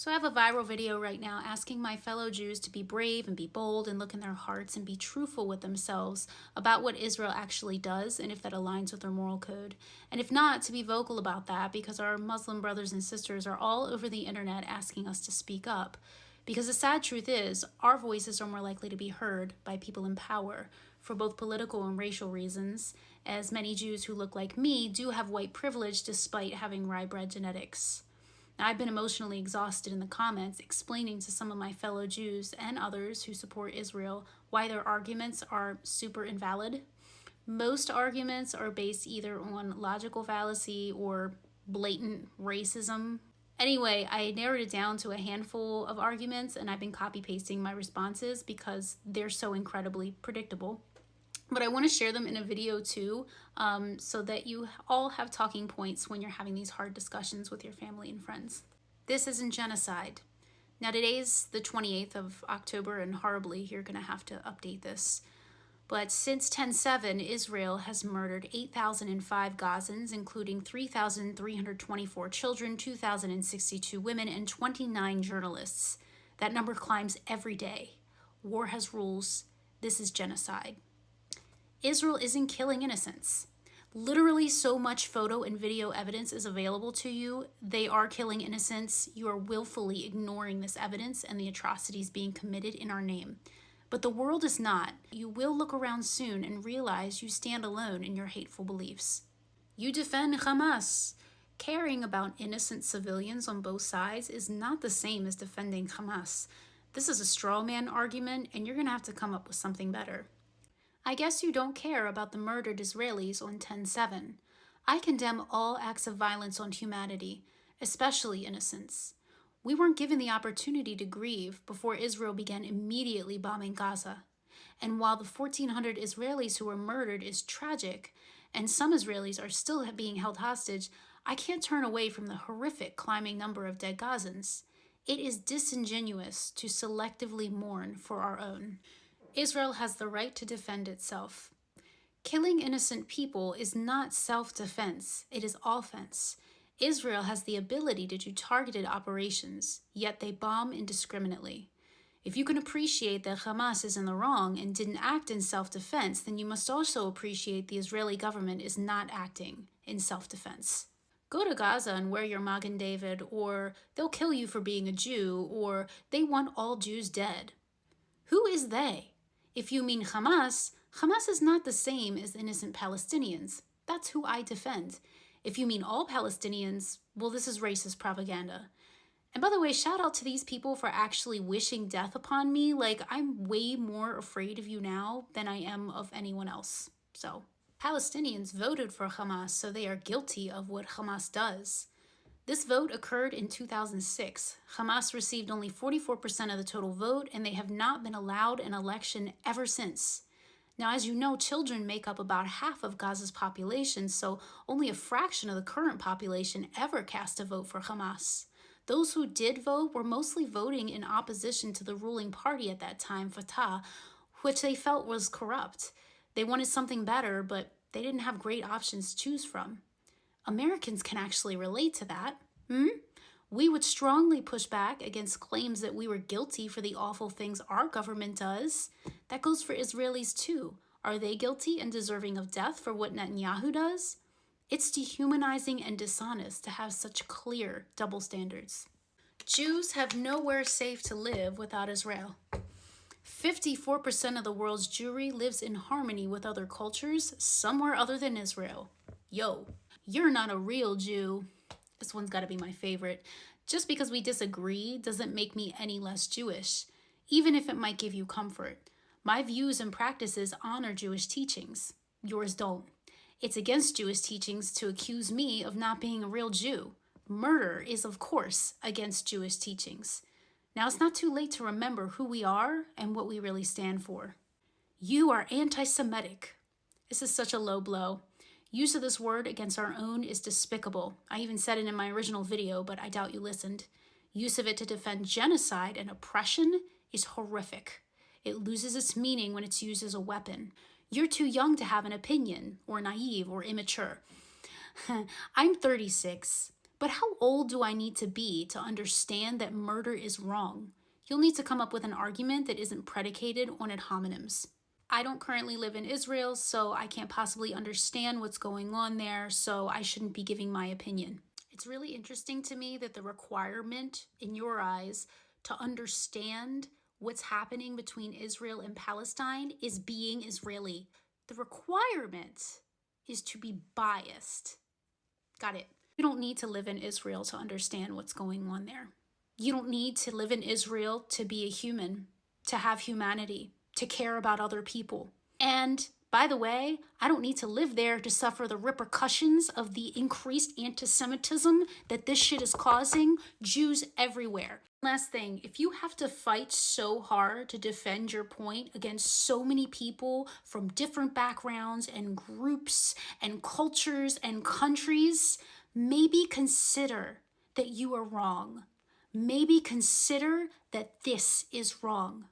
So I have a viral video right now asking my fellow Jews to be brave and be bold and look in their hearts and be truthful with themselves about what Israel actually does and if that aligns with their moral code. And if not, to be vocal about that, because our Muslim brothers and sisters are all over the internet asking us to speak up. Because the sad truth is, our voices are more likely to be heard by people in power for both political and racial reasons, as many Jews who look like me do have white privilege despite having rye bread genetics. Now, I've been emotionally exhausted in the comments explaining to some of my fellow Jews and others who support Israel why their arguments are super invalid. Most arguments are based either on logical fallacy or blatant racism. Anyway, I narrowed it down to a handful of arguments, and I've been copy-pasting my responses because they're so incredibly predictable. But I want to share them in a video too, so that you all have talking points when you're having these hard discussions with your family and friends. This isn't genocide. Now today's the 28th of October, and horribly you're going to have to update this. But since 10/7, Israel has murdered 8,005 Gazans, including 3,324 children, 2,062 women, and 29 journalists. That number climbs every day. War has rules. This is genocide. Israel isn't killing innocents. Literally so much photo and video evidence is available to you. They are killing innocents. You are willfully ignoring this evidence and the atrocities being committed in our name. But the world is not. You will look around soon and realize you stand alone in your hateful beliefs. You defend Hamas. Caring about innocent civilians on both sides is not the same as defending Hamas. This is a straw man argument, and you're going to have to come up with something better. I guess you don't care about the murdered Israelis on 10/7. I condemn all acts of violence on humanity, especially innocents. We weren't given the opportunity to grieve before Israel began immediately bombing Gaza. And while the 1,400 Israelis who were murdered is tragic, and some Israelis are still being held hostage, I can't turn away from the horrific climbing number of dead Gazans. It is disingenuous to selectively mourn for our own. Israel has the right to defend itself. Killing innocent people is not self-defense, it is offense. Israel has the ability to do targeted operations, yet they bomb indiscriminately. If you can appreciate that Hamas is in the wrong and didn't act in self-defense, then you must also appreciate the Israeli government is not acting in self-defense. Go to Gaza and wear your Magen David, or they'll kill you for being a Jew, or they want all Jews dead. Who is they? If you mean Hamas, Hamas is not the same as innocent Palestinians. That's who I defend. If you mean all Palestinians, well, this is racist propaganda. And by the way, shout out to these people for actually wishing death upon me. Like, I'm way more afraid of you now than I am of anyone else. So, Palestinians voted for Hamas, so they are guilty of what Hamas does. This vote occurred in 2006. Hamas received only 44% of the total vote, and they have not been allowed an election ever since. Now, as you know, children make up about half of Gaza's population, so only a fraction of the current population ever cast a vote for Hamas. Those who did vote were mostly voting in opposition to the ruling party at that time, Fatah, which they felt was corrupt. They wanted something better, but they didn't have great options to choose from. Americans can actually relate to that. We would strongly push back against claims that we were guilty for the awful things our government does. That goes for Israelis too. Are they guilty and deserving of death for what Netanyahu does? It's dehumanizing and dishonest to have such clear double standards. Jews have nowhere safe to live without Israel. 54% of the world's Jewry lives in harmony with other cultures somewhere other than Israel. Yo, you're not a real Jew. This one's got to be my favorite. Just because we disagree doesn't make me any less Jewish, even if it might give you comfort. My views and practices honor Jewish teachings. Yours don't. It's against Jewish teachings to accuse me of not being a real Jew. Murder is, of course, against Jewish teachings. Now, it's not too late to remember who we are and what we really stand for. You are anti-Semitic. This is such a low blow. Use of this word against our own is despicable. I even said it in my original video, but I doubt you listened. Use of it to defend genocide and oppression is horrific. It loses its meaning when it's used as a weapon. You're too young to have an opinion, or naive, or immature. I'm 36, But how old do I need to be to understand that murder is wrong? You'll need to come up with an argument that isn't predicated on ad hominems. I don't currently live in Israel, so I can't possibly understand what's going on there, so I shouldn't be giving my opinion. It's really interesting to me that the requirement in your eyes to understand what's happening between Israel and Palestine is being Israeli. The requirement is to be biased. Got it. You don't need to live in Israel to understand what's going on there. You don't need to live in Israel to be a human, to have humanity, to care about other people. And by the way, I don't need to live there to suffer the repercussions of the increased anti-Semitism that this shit is causing Jews everywhere. Last thing, if you have to fight so hard to defend your point against so many people from different backgrounds and groups and cultures and countries, maybe consider that you are wrong. Maybe consider that this is wrong.